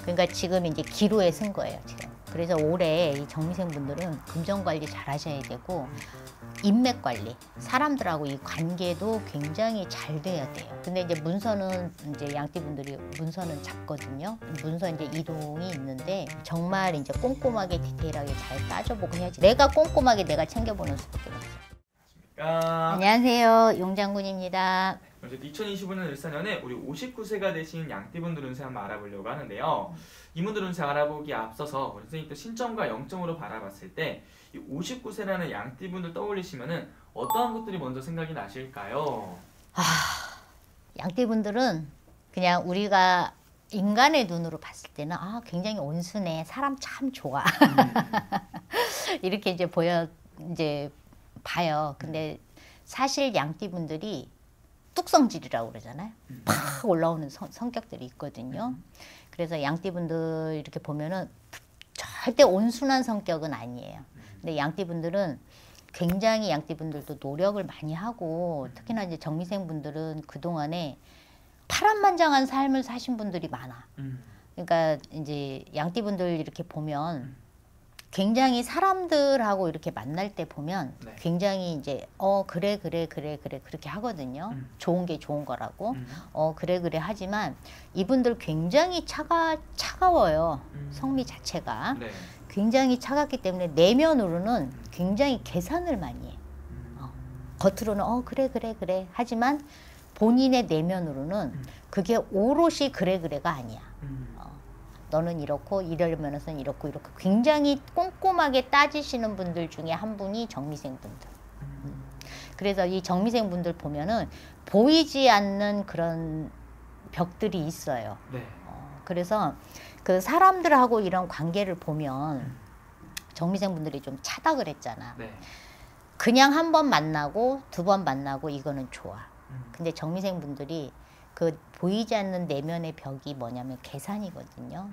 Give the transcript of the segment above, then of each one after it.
그러니까 지금 이제 기로에 쓴 거예요, 지금. 그래서 올해 이 정미생분들은 금전 관리 잘 하셔야 되고, 인맥 관리, 사람들하고 이 관계도 굉장히 잘 돼야 돼요. 근데 이제 문서는 이제 양띠분들이 문서는 작거든요. 문서 이제 이동이 있는데 정말 이제 꼼꼼하게 디테일하게 잘 따져보고 해야지. 내가 꼼꼼하게 내가 챙겨보는 수밖에 없어요. 안녕하세요, 용장군입니다. 2025년 을사년에 우리 59세가 되신 양띠분들 운세 한번 알아보려고 하는데요. 이분들 운세 알아보기에 앞서서 선생님 또 신점과 영점으로 바라봤을 때 이 59세라는 양띠분들 떠올리시면은 어떠한 것들이 먼저 생각이 나실까요? 양띠분들은 그냥 우리가 인간의 눈으로 봤을 때는 굉장히 온순해, 사람 참 좋아 이렇게 이제 봐요. 근데 사실 양띠분들이 뚝성질이라고 그러잖아요. 팍 올라오는 성격들이 있거든요. 그래서 양띠분들 이렇게 보면은 절대 온순한 성격은 아니에요. 근데 양띠분들은 굉장히 양띠분들도 노력을 많이 하고, 특히나 이제 정미생분들은 그동안에 파란만장한 삶을 사신 분들이 많아. 그러니까 이제 양띠분들 이렇게 보면 굉장히 사람들하고 이렇게 만날 때 보면 굉장히 이제 그래 그렇게 하거든요. 좋은 게 좋은 거라고. 그래 하지만 이분들 굉장히 차가워요. 성미 자체가. 네. 굉장히 차갑기 때문에 내면으로는 굉장히 계산을 많이 해. 겉으로는 그래 하지만 본인의 내면으로는 그게 오롯이 그래가 아니야. 너는 이렇고 이러면서는 이렇고 굉장히 꼼꼼하게 따지시는 분들 중에 한 분이 정미생 분들. 그래서 이 정미생 분들 보면은 보이지 않는 그런 벽들이 있어요. 네. 그래서 그 사람들하고 이런 관계를 보면 정미생 분들이 좀 차다 그랬잖아. 네. 그냥 한 번 만나고 두 번 만나고 이거는 좋아. 근데 정미생 분들이 그 보이지 않는 내면의 벽이 뭐냐면 계산이거든요.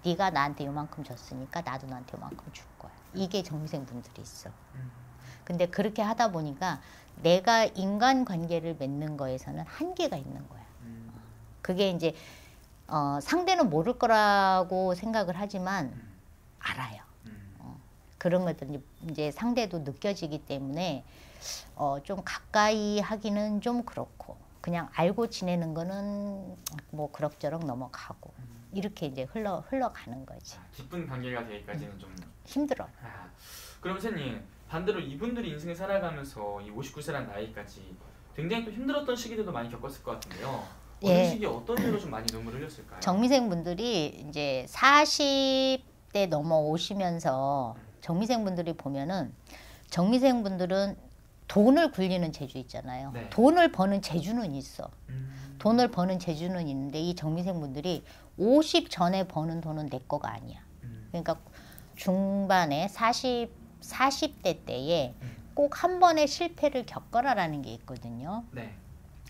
네가 나한테 요만큼 줬으니까 나도 너한테 요만큼 줄 거야. 이게 정미생 분들이 있어. 근데 그렇게 하다 보니까 내가 인간관계를 맺는 거에서는 한계가 있는 거야. 그게 이제 상대는 모를 거라고 생각을 하지만 알아요. 그런 것들은 이제 상대도 느껴지기 때문에 좀 가까이 하기는 좀 그렇고, 그냥 알고 지내는 거는 뭐 그럭저럭 넘어가고 이렇게 이제 흘러가는 거지. 깊은 관계가 되기까지는 좀 힘들어. 그럼 선생님, 반대로 이분들이 인생을 살아가면서 이 59세라는 나이까지 굉장히 또 힘들었던 시기들도 많이 겪었을 것 같은데요. 어느 시기에 어떤 일로 좀 많이 눈물을 흘렸을까요? 정미생 분들이 이제 40대 넘어오시면서 정미생 분들이 보면은, 정미생 분들은 돈을 굴리는 재주 있잖아요. 네. 돈을 버는 재주는 있어. 돈을 버는 재주는 있는데 이 정미생 분들이 50 전에 버는 돈은 내 거가 아니야. 그러니까 중반에 40대 때에 꼭 한 번의 실패를 겪어라라는 게 있거든요. 네.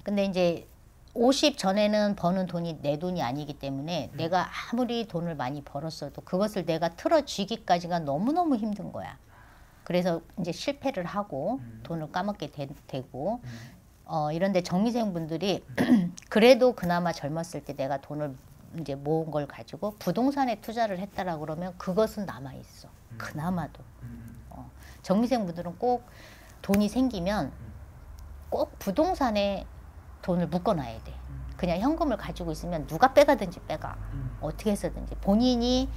근데 이제 50 전에는 버는 돈이 내 돈이 아니기 때문에 내가 아무리 돈을 많이 벌었어도 그것을 내가 틀어쥐기까지가 너무너무 힘든 거야. 그래서 이제 실패를 하고 돈을 까먹게 되고 이런데 정미생 분들이 그래도 그나마 젊었을 때 내가 돈을 이제 모은 걸 가지고 부동산에 투자를 했다라고 그러면 그것은 남아 있어. 그나마도. 정미생 분들은 꼭 돈이 생기면 꼭 부동산에 돈을 묶어놔야 돼. 그냥 현금을 가지고 있으면 누가 빼가든지 빼가. 어떻게 해서든지. 본인이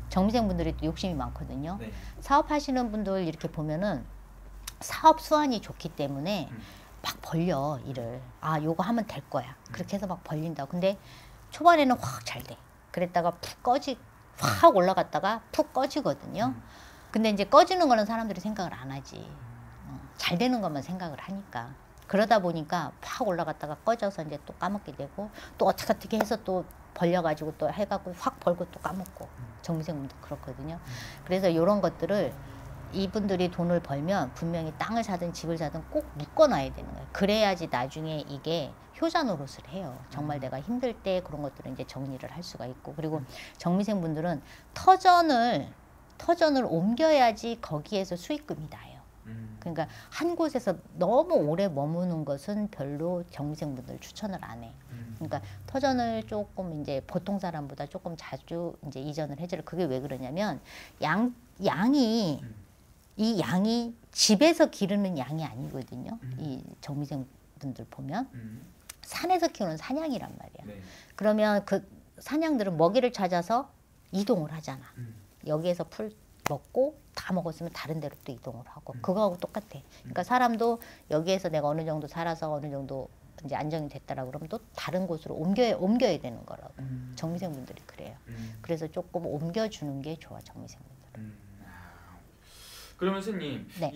정미생 분들이 또 욕심이 많거든요. 네. 사업하시는 분들 이렇게 보면은 사업 수완이 좋기 때문에 막 벌려, 일을. 요거 하면 될 거야. 그렇게 해서 막 벌린다고. 근데 초반에는 확 잘 돼. 그랬다가 확 올라갔다가 푹 꺼지거든요. 근데 이제 꺼지는 거는 사람들이 생각을 안 하지. 잘 되는 것만 생각을 하니까. 그러다 보니까 확 올라갔다가 꺼져서 이제 또 까먹게 되고, 또 어떻게 해서 또 벌려가지고 또 해갖고 확 벌고 또 까먹고. 정미생분도 그렇거든요. 그래서 이런 것들을 이분들이 돈을 벌면 분명히 땅을 사든 집을 사든 꼭 묶어놔야 되는 거예요. 그래야지 나중에 이게 효자 노릇을 해요. 정말 내가 힘들 때 그런 것들은 이제 정리를 할 수가 있고, 그리고 정미생분들은 터전을 옮겨야지 거기에서 수익금이 나요. 그러니까 한 곳에서 너무 오래 머무는 것은 별로 정미생분들 추천을 안 해. 그러니까 터전을 조금 이제 보통 사람보다 조금 자주 이제 이전을 해줘요. 그게 왜 그러냐면 양이 이 양이 집에서 기르는 양이 아니거든요. 이 정미생분들 보면 산에서 키우는 사냥이란 말이야. 네. 그러면 그 사냥들은 먹이를 찾아서 이동을 하잖아. 여기에서 풀 먹고 다 먹었으면 다른 데로 또 이동을 하고 그거하고 똑같아. 그러니까 사람도 여기에서 내가 어느 정도 살아서 어느 정도 이제 안정이 됐다라 그러면 또 다른 곳으로 옮겨야 되는 거라고. 정미생분들이 그래요. 그래서 조금 옮겨주는 게 좋아, 정미생분들은. 그러면 선생님, 네.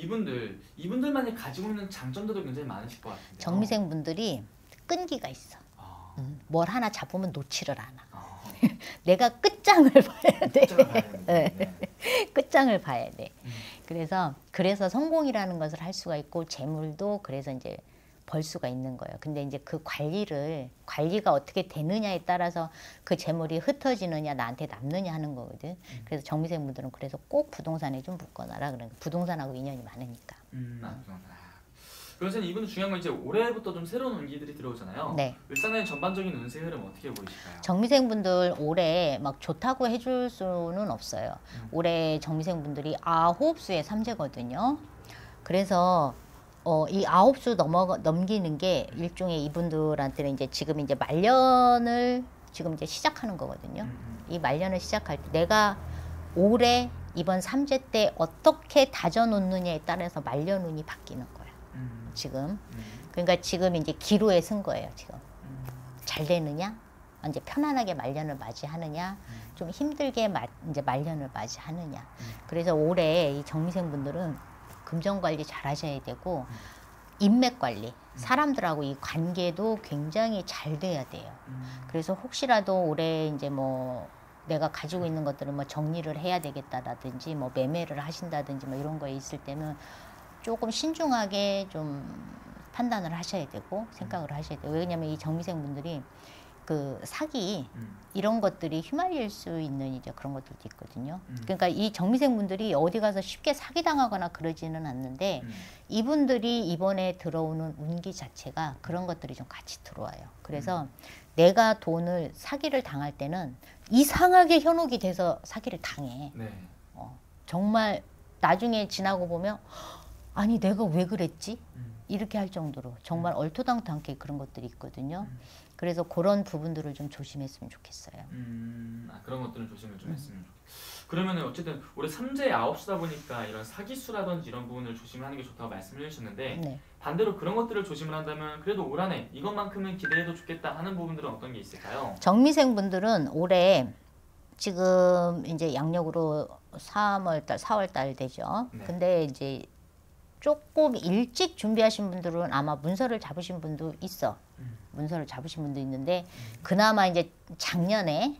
이분들만이 가지고 있는 장점들도 굉장히 많으실 것 같은데요. 정미생분들이 끈기가 있어. 뭘 하나 잡으면 놓지를 않아. 아. 내가 끝장을 봐야 돼. 끝장을 봐야 되는데. 네. 끝장을 봐야 돼. 그래서 성공이라는 것을 할 수가 있고 재물도 그래서 이제 벌 수가 있는 거예요. 근데 이제 그 관리가 어떻게 되느냐에 따라서 그 재물이 흩어지느냐 나한테 남느냐 하는 거거든. 그래서 정미생분들은 그래서 꼭 부동산에 좀 묶어놔라. 그러니까 부동산하고 인연이 많으니까. 그래서 이분은 중요한 건 이제 올해부터 좀 새로운 운기들이 들어오잖아요. 네. 일산의 전반적인 운세 흐름 어떻게 보이실까요? 정미생분들 올해 막 좋다고 해줄 수는 없어요. 올해 정미생분들이 9수의 삼재거든요. 그래서 이 9수 넘기는 게 일종의 이분들한테는 이제 지금 이제 말년을 지금 이제 시작하는 거거든요. 이 말년을 시작할 때 내가 올해 이번 삼재 때 어떻게 다져놓느냐에 따라서 말년운이 바뀌는 거예요. 지금. 그러니까 지금 이제 기로에 쓴 거예요, 지금. 잘 되느냐? 이제 편안하게 말년을 맞이하느냐? 좀 힘들게 이제 말년을 맞이하느냐? 그래서 올해 이 정미생분들은 금전 관리 잘 하셔야 되고, 인맥 관리, 사람들하고 이 관계도 굉장히 잘 돼야 돼요. 그래서 혹시라도 올해 이제 뭐 내가 가지고 있는 것들을 뭐 정리를 해야 되겠다라든지 뭐 매매를 하신다든지 뭐 이런 거에 있을 때는 조금 신중하게 좀 판단을 하셔야 되고 생각을 하셔야 돼요. 왜냐하면 이 정미생분들이 그 사기 이런 것들이 휘말릴 수 있는 이제 그런 것들도 있거든요. 그러니까 이 정미생분들이 어디 가서 쉽게 사기당하거나 그러지는 않는데 이분들이 이번에 들어오는 운기 자체가 그런 것들이 좀 같이 들어와요. 그래서 내가 돈을 사기를 당할 때는 이상하게 현혹이 돼서 사기를 당해. 네. 정말 나중에 지나고 보면 아니 내가 왜 그랬지? 이렇게 할 정도로 정말 얼토당토않게 그런 것들이 있거든요. 그래서 그런 부분들을 좀 조심했으면 좋겠어요. 그런 것들은 조심을 좀 했으면 좋겠어요. 그러면 어쨌든 올해 삼재 9수다 보니까 이런 사기수라든지 이런 부분을 조심하는 게 좋다고 말씀을 해주셨는데 네. 반대로 그런 것들을 조심을 한다면 그래도 올 한 해 이것만큼은 기대해도 좋겠다 하는 부분들은 어떤 게 있을까요? 정미생분들은 올해 지금 이제 양력으로 3월달, 4월달 되죠. 네. 근데 이제 조금 일찍 준비하신 분들은 아마 문서를 잡으신 분도 있어. 문서를 잡으신 분도 있는데 그나마 이제 작년에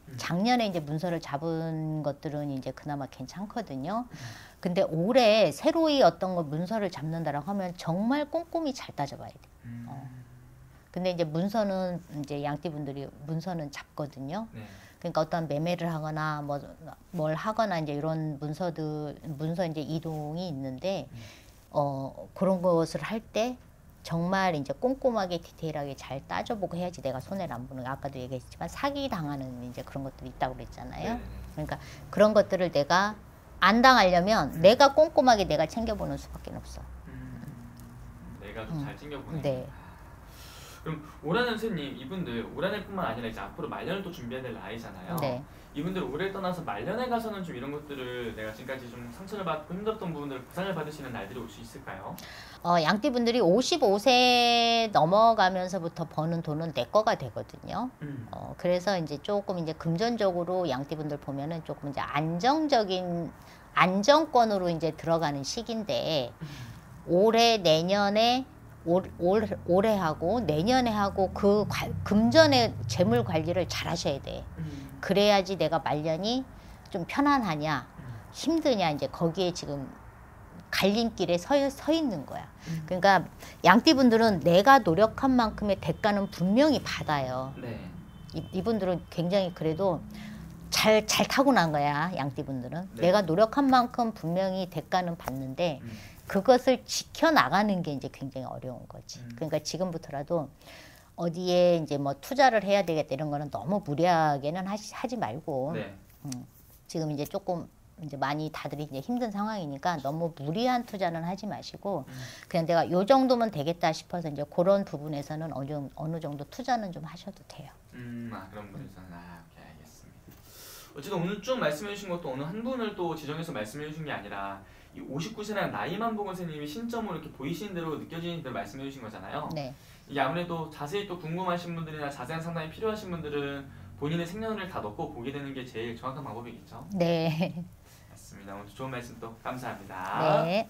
이제 문서를 잡은 것들은 이제 그나마 괜찮거든요. 근데 올해 새로이 어떤 거 문서를 잡는다라고 하면 정말 꼼꼼히 잘 따져봐야 돼. 근데 이제 문서는 이제 양띠분들이 문서는 잡거든요. 네. 그러니까 어떤 매매를 하거나 뭘 하거나 이제 이런 문서 이제 이동이 있는데 그런 것을 할 때 정말 이제 꼼꼼하게 디테일하게 잘 따져보고 해야지 내가 손해를 안 보는 거. 아까도 얘기했지만 사기 당하는 이제 그런 것들이 있다고 그랬잖아요. 네. 그러니까 그런 것들을 내가 안 당하려면 내가 꼼꼼하게 내가 챙겨보는 수밖에 없어. 내가 좀 잘 챙겨보네. 네. 그럼 올해는 선생님 이분들 올해뿐만 아니라 이제 앞으로 말년을 또 준비해야 될 나이잖아요. 네. 이분들 올해를 떠나서 말년에 가서는 좀 이런 것들을 내가 지금까지 좀 상처를 받고 힘들었던 부분들을 보상을 받으시는 날들이 올 수 있을까요? 양띠분들이 55세 넘어가면서부터 버는 돈은 내 거가 되거든요. 그래서 이제 조금 이제 금전적으로 양띠분들 보면은 조금 이제 안정적인 안정권으로 이제 들어가는 시기인데 올해 내년에 올해 하고 내년에 하고 그 금전의 재물 관리를 잘 하셔야 돼. 그래야지 내가 말년이 좀 편안하냐 힘드냐 이제 거기에 지금 갈림길에 서 있는 거야. 그러니까 양띠분들은 내가 노력한 만큼의 대가는 분명히 받아요. 네. 이분들은 굉장히 그래도 잘 타고난 거야. 양띠분들은. 네. 내가 노력한 만큼 분명히 대가는 받는데 그것을 지켜나가는 게 이제 굉장히 어려운 거지. 음. 그러니까 지금부터라도 어디에 이제 뭐 투자를 해야 되겠다 이런 거는 너무 무리하게는 하지 말고 네. 지금 이제 조금 이제 많이 다들 이제 힘든 상황이니까 너무 무리한 투자는 하지 마시고 그냥 내가 요 정도면 되겠다 싶어서 이제 그런 부분에서는 어느 정도 투자는 좀 하셔도 돼요. 그런 분에서는 오케이, 알겠습니다. 어쨌든 오늘 쭉 말씀해 주신 것도 어느 한 분을 또 지정해서 말씀해 주신 게 아니라 이 59세라는 나이만 보고 선생님이 신점으로 이렇게 보이시는 대로 느껴지는 대로 말씀해 주신 거잖아요. 네. 이게 아무래도 자세히 또 궁금하신 분들이나 자세한 상담이 필요하신 분들은 본인의 생년월일 다 넣고 보게 되는 게 제일 정확한 방법이겠죠. 네. 맞습니다. 오늘 좋은 말씀 또 감사합니다. 네.